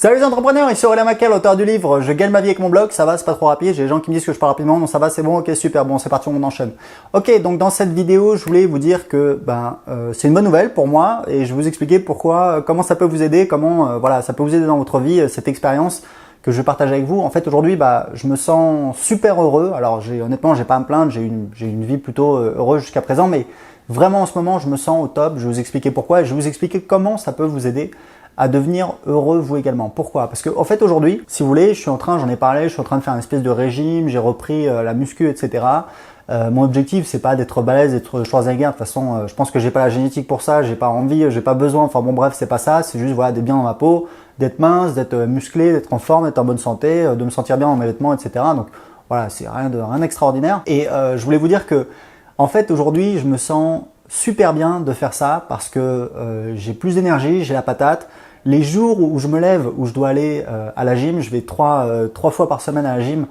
Salut les entrepreneurs, ici Aurélien Maquet, l'auteur du livre Je gagne ma vie avec mon blog. Ça va, c'est pas trop rapide. J'ai des gens qui me disent que je parle rapidement. Non, ça va, c'est bon, ok, super, bon, c'est parti, on enchaîne. Ok, donc dans cette vidéo, je voulais vous dire que c'est une bonne nouvelle pour moi et je vais vous expliquer pourquoi, comment ça peut vous aider, comment voilà, ça peut vous aider dans votre vie, cette expérience que je vais partager avec vous. En fait, aujourd'hui, je me sens super heureux. Alors, honnêtement, j'ai pas à me plaindre. J'ai une vie plutôt heureuse jusqu'à présent, mais vraiment en ce moment, je me sens au top. Je vais vous expliquer pourquoi et je vais vous expliquer comment ça peut vous aider à devenir heureux vous également. Pourquoi? Parce que en fait aujourd'hui, si vous voulez, j'en ai parlé, je suis en train de faire une espèce de régime, j'ai repris la muscu, etc. Mon objectif, c'est pas d'être balèze, d'être Schwarzenegger. De toute façon, je pense que j'ai pas la génétique pour ça, j'ai pas envie, j'ai pas besoin. Enfin bon, bref, c'est pas ça. C'est juste voilà, d'être bien dans ma peau, d'être mince, d'être musclé, d'être en forme, d'être en bonne santé, de me sentir bien dans mes vêtements, etc. Donc voilà, c'est rien d'extraordinaire. Et je voulais vous dire que en fait aujourd'hui, je me sens super bien de faire ça parce que j'ai plus d'énergie, j'ai la patate. Les jours où je me lève, où je dois aller à la gym, je vais trois fois par semaine à la gym.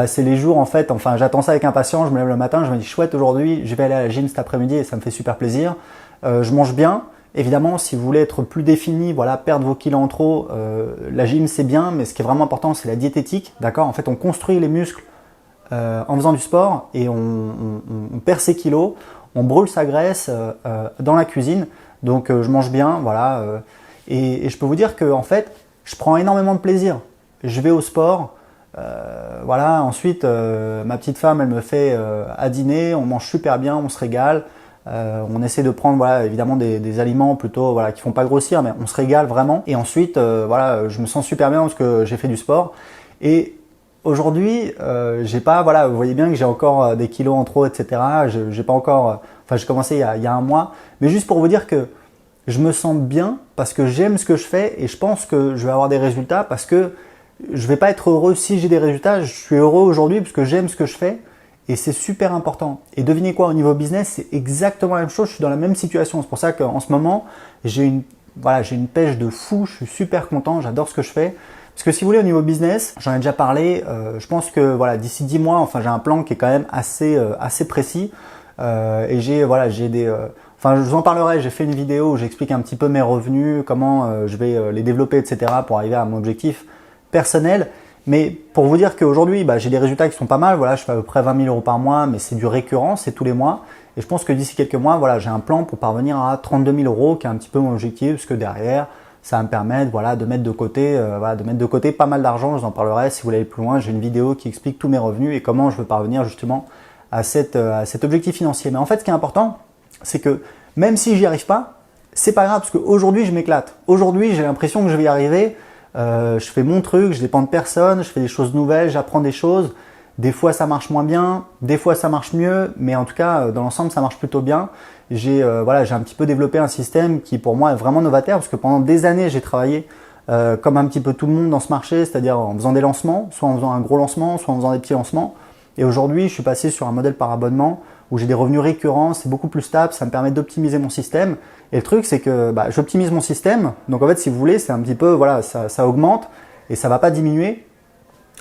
C'est les jours en fait, enfin j'attends ça avec impatience. Je me lève le matin, je me dis chouette, aujourd'hui je vais aller à la gym cet après-midi et ça me fait super plaisir. Je mange bien. Évidemment, si vous voulez être plus défini, voilà, perdre vos kilos en trop, la gym c'est bien, mais ce qui est vraiment important c'est la diététique, d'accord? En fait, on construit les muscles en faisant du sport et on perd ses kilos, on brûle sa graisse dans la cuisine. Donc je mange bien, voilà. Et je peux vous dire que en fait, je prends énormément de plaisir. Je vais au sport, voilà. Ensuite, ma petite femme, elle me fait à dîner. On mange super bien, on se régale. On essaie de prendre, voilà, évidemment des aliments plutôt, voilà, qui font pas grossir, mais on se régale vraiment. Et ensuite, voilà, je me sens super bien parce que j'ai fait du sport. Et aujourd'hui, j'ai pas, voilà, vous voyez bien que j'ai encore des kilos en trop, etc. J'ai pas encore, enfin, j'ai commencé il y a un mois, mais juste pour vous dire que je me sens bien parce que j'aime ce que je fais et je pense que je vais avoir des résultats parce que je vais pas être heureux si j'ai des résultats. Je suis heureux aujourd'hui parce que j'aime ce que je fais et c'est super important. Et devinez quoi, au niveau business, c'est exactement la même chose. Je suis dans la même situation. C'est pour ça qu'en ce moment, j'ai une pêche de fou. Je suis super content. J'adore ce que je fais. Parce que si vous voulez, au niveau business, j'en ai déjà parlé. Je pense que voilà, d'ici 10 mois, enfin, j'ai un plan qui est quand même assez précis. Et j'ai des enfin, je vous en parlerai, j'ai fait une vidéo où j'explique un petit peu mes revenus, comment je vais les développer, etc. pour arriver à mon objectif personnel. Mais pour vous dire qu'aujourd'hui, j'ai des résultats qui sont pas mal. Voilà, je fais à peu près 20 000 euros par mois, mais c'est du récurrent, c'est tous les mois. Et je pense que d'ici quelques mois, voilà, j'ai un plan pour parvenir à 32 000 euros, qui est un petit peu mon objectif, parce que derrière, ça va me permettre, voilà, de mettre de côté pas mal d'argent. Je vous en parlerai si vous voulez aller plus loin. J'ai une vidéo qui explique tous mes revenus et comment je veux parvenir justement à cet objectif financier. Mais en fait, ce qui est important, c'est que même si j'y arrive pas, c'est pas grave parce qu'aujourd'hui je m'éclate. Aujourd'hui j'ai l'impression que je vais y arriver. Je fais mon truc, je dépends de personne, je fais des choses nouvelles, j'apprends des choses. Des fois ça marche moins bien, des fois ça marche mieux, mais en tout cas dans l'ensemble ça marche plutôt bien. J'ai un petit peu développé un système qui pour moi est vraiment novateur parce que pendant des années j'ai travaillé comme un petit peu tout le monde dans ce marché, c'est-à-dire en faisant des lancements, soit en faisant un gros lancement, soit en faisant des petits lancements. Et aujourd'hui je suis passé sur un modèle par abonnement où j'ai des revenus récurrents, c'est beaucoup plus stable, ça me permet d'optimiser mon système. Et le truc, c'est que j'optimise mon système. Donc en fait, si vous voulez, c'est un petit peu, voilà, ça augmente et ça va pas diminuer.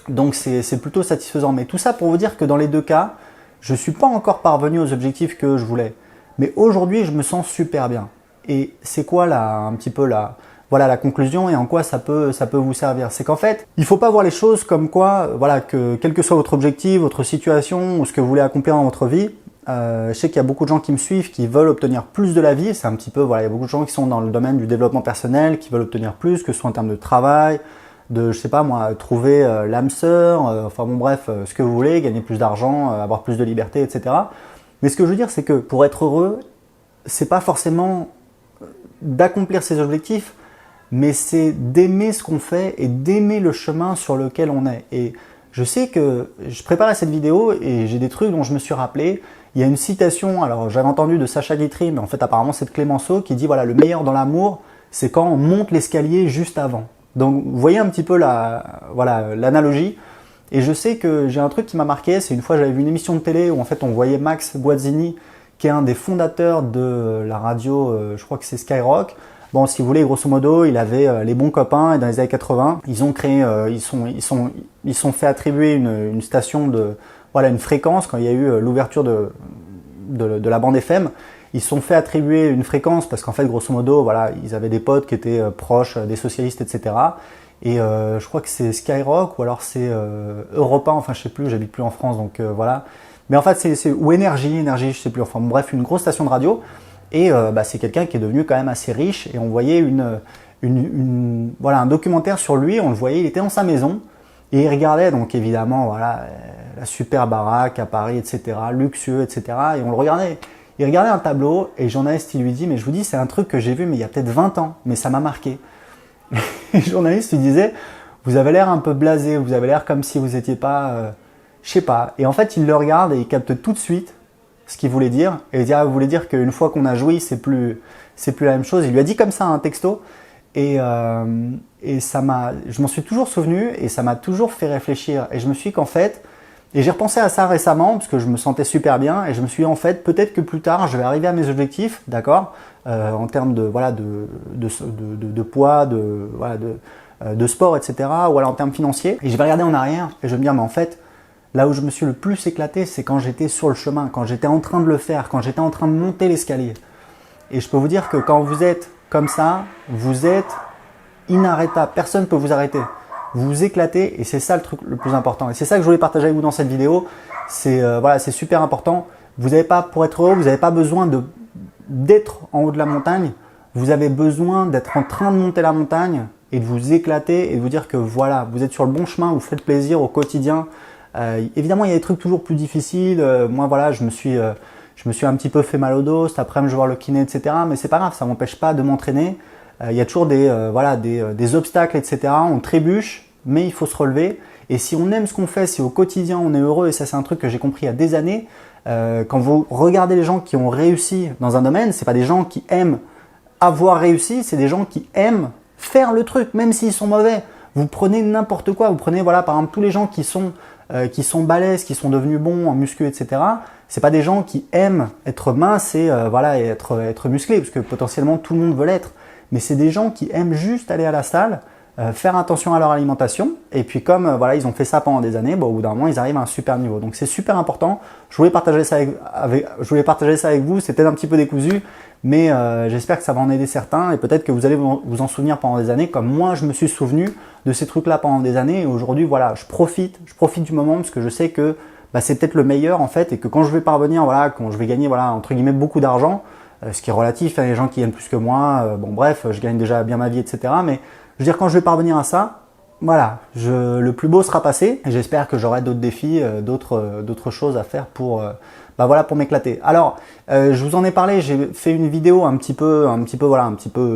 Donc c'est plutôt satisfaisant. Mais tout ça pour vous dire que dans les deux cas, je suis pas encore parvenu aux objectifs que je voulais. Mais aujourd'hui, je me sens super bien. Et c'est quoi un petit peu la conclusion et en quoi ça peut vous servir. C'est qu'en fait, il faut pas voir les choses comme quoi, voilà, que quel que soit votre objectif, votre situation ou ce que vous voulez accomplir dans votre vie, je sais qu'il y a beaucoup de gens qui me suivent, qui veulent obtenir plus de la vie. C'est un petit peu, voilà, il y a beaucoup de gens qui sont dans le domaine du développement personnel, qui veulent obtenir plus, que ce soit en termes de travail, de, je sais pas moi, trouver l'âme sœur, enfin bon bref, ce que vous voulez, gagner plus d'argent, avoir plus de liberté, etc. Mais ce que je veux dire, c'est que pour être heureux, c'est pas forcément d'accomplir ses objectifs, mais c'est d'aimer ce qu'on fait et d'aimer le chemin sur lequel on est. Et je sais que je préparais cette vidéo et j'ai des trucs dont je me suis rappelé. Il y a une citation, alors j'avais entendu de Sacha Guitry, mais en fait apparemment c'est de Clémenceau qui dit voilà, le meilleur dans l'amour, c'est quand on monte l'escalier juste avant. Donc vous voyez un petit peu l'analogie. Et je sais que j'ai un truc qui m'a marqué, c'est une fois j'avais vu une émission de télé où en fait on voyait Max Guazzini, qui est un des fondateurs de la radio, je crois que c'est Skyrock. Bon, si vous voulez, grosso modo, il avait les bons copains et dans les années 80, ils ont créé, ils sont fait attribuer une station de, voilà, une fréquence quand il y a eu l'ouverture de la bande FM. Ils se sont fait attribuer une fréquence parce qu'en fait, grosso modo, voilà, ils avaient des potes qui étaient proches des socialistes, etc. Et je crois que c'est Skyrock ou alors c'est Europa, enfin je sais plus, j'habite plus en France, donc voilà. Mais en fait c'est ou Énergie, je sais plus, enfin bref, une grosse station de radio. Et c'est quelqu'un qui est devenu quand même assez riche. Et on voyait voilà, un documentaire sur lui, on le voyait, il était dans sa maison. Et il regardait donc évidemment voilà, la super baraque à Paris, etc., luxueux, etc. Et on le regardait. Il regardait un tableau et le journaliste il lui dit, mais je vous dis, c'est un truc que j'ai vu mais il y a peut-être 20 ans, mais ça m'a marqué. Et le journaliste lui disait, vous avez l'air un peu blasé, vous avez l'air comme si vous n'étiez pas, je sais pas. Et en fait, il le regarde et il capte tout de suite ce qu'il voulait dire. Et il dit, ah, vous voulez dire qu'une fois qu'on a joui, c'est plus la même chose. Il lui a dit comme ça un texto. Et je m'en suis toujours souvenu et ça m'a toujours fait réfléchir. Et je me suis dit qu'en fait, et j'ai repensé à ça récemment parce que je me sentais super bien et je me suis dit en fait peut-être que plus tard je vais arriver à mes objectifs, d'accord, en termes de voilà de poids, de sport, etc. ou alors en termes financiers. Et je vais regarder en arrière et je vais me dire mais en fait là où je me suis le plus éclaté, c'est quand j'étais sur le chemin, quand j'étais en train de le faire, quand j'étais en train de monter l'escalier. Et je peux vous dire que quand vous êtes comme ça, vous êtes inarrêtable. Personne ne peut vous arrêter. Vous vous éclatez et c'est ça le truc le plus important. Et c'est ça que je voulais partager avec vous dans cette vidéo. C'est voilà, c'est super important. Vous n'avez pas, pour être heureux, vous n'avez pas besoin d'être en haut de la montagne. Vous avez besoin d'être en train de monter la montagne et de vous éclater et de vous dire que voilà, vous êtes sur le bon chemin, vous faites plaisir au quotidien. Évidemment, il y a des trucs toujours plus difficiles. Moi, voilà, je me suis un petit peu fait mal au dos. Cet après-midi, je vais voir le kiné, etc. Mais c'est pas grave, ça m'empêche pas de m'entraîner. Il y a toujours des obstacles, etc. On trébuche, mais il faut se relever. Et si on aime ce qu'on fait, si au quotidien on est heureux, et ça c'est un truc que j'ai compris il y a des années, quand vous regardez les gens qui ont réussi dans un domaine, c'est pas des gens qui aiment avoir réussi, c'est des gens qui aiment faire le truc, même s'ils sont mauvais. Vous prenez n'importe quoi, vous prenez voilà par exemple tous les gens qui sont balèzes, qui sont devenus bons en muscu, etc. C'est pas des gens qui aiment être minces et et être musclés, parce que potentiellement tout le monde veut l'être. Mais c'est des gens qui aiment juste aller à la salle, faire attention à leur alimentation. Et puis comme voilà, ils ont fait ça pendant des années, bon, au bout d'un moment, ils arrivent à un super niveau. Donc c'est super important. Je voulais partager ça avec vous. C'était un petit peu décousu, mais j'espère que ça va en aider certains. Et peut-être que vous allez vous en souvenir pendant des années, comme moi, je me suis souvenu de ces trucs-là pendant des années. Et aujourd'hui, voilà, je profite du moment parce que je sais que c'est peut-être le meilleur en fait. Et que quand je vais parvenir, voilà, quand je vais gagner, voilà, entre guillemets, beaucoup d'argent, ce qui est relatif, les gens qui gagnent plus que moi, bon bref, je gagne déjà bien ma vie, etc. Mais je veux dire, quand je vais parvenir à ça, voilà, le plus beau sera passé et j'espère que j'aurai d'autres défis, d'autres choses à faire pour m'éclater. Alors, je vous en ai parlé, j'ai fait une vidéo un petit peu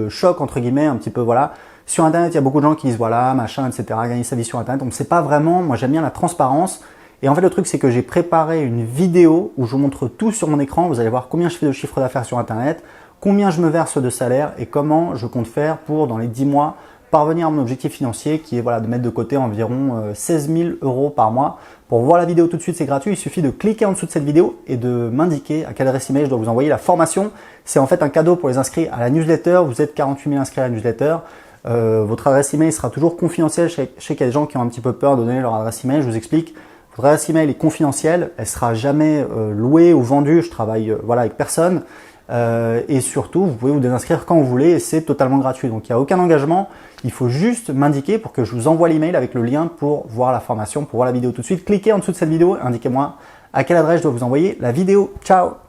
choc entre guillemets, un petit peu voilà. Sur Internet, il y a beaucoup de gens qui disent voilà, machin, etc. Gagner sa vie sur Internet. Donc c'est pas vraiment, moi j'aime bien la transparence. Et en fait, le truc, c'est que j'ai préparé une vidéo où je vous montre tout sur mon écran. Vous allez voir combien je fais de chiffre d'affaires sur Internet, combien je me verse de salaire et comment je compte faire pour, dans les 10 mois, parvenir à mon objectif financier qui est voilà, de mettre de côté environ 16 000 € par mois. Pour voir la vidéo tout de suite, c'est gratuit. Il suffit de cliquer en dessous de cette vidéo et de m'indiquer à quelle adresse email je dois vous envoyer la formation. C'est en fait un cadeau pour les inscrits à la newsletter. Vous êtes 48 000 inscrits à la newsletter. Votre adresse email sera toujours confidentielle. Je sais qu'il y a des gens qui ont un petit peu peur de donner leur adresse email. Je vous explique. Votre adresse email est confidentielle, elle sera jamais louée ou vendue, je travaille avec personne. Et surtout, vous pouvez vous désinscrire quand vous voulez et c'est totalement gratuit. Donc il n'y a aucun engagement, il faut juste m'indiquer pour que je vous envoie l'email avec le lien pour voir la formation, pour voir la vidéo tout de suite. Cliquez en dessous de cette vidéo, indiquez-moi à quelle adresse je dois vous envoyer la vidéo. Ciao!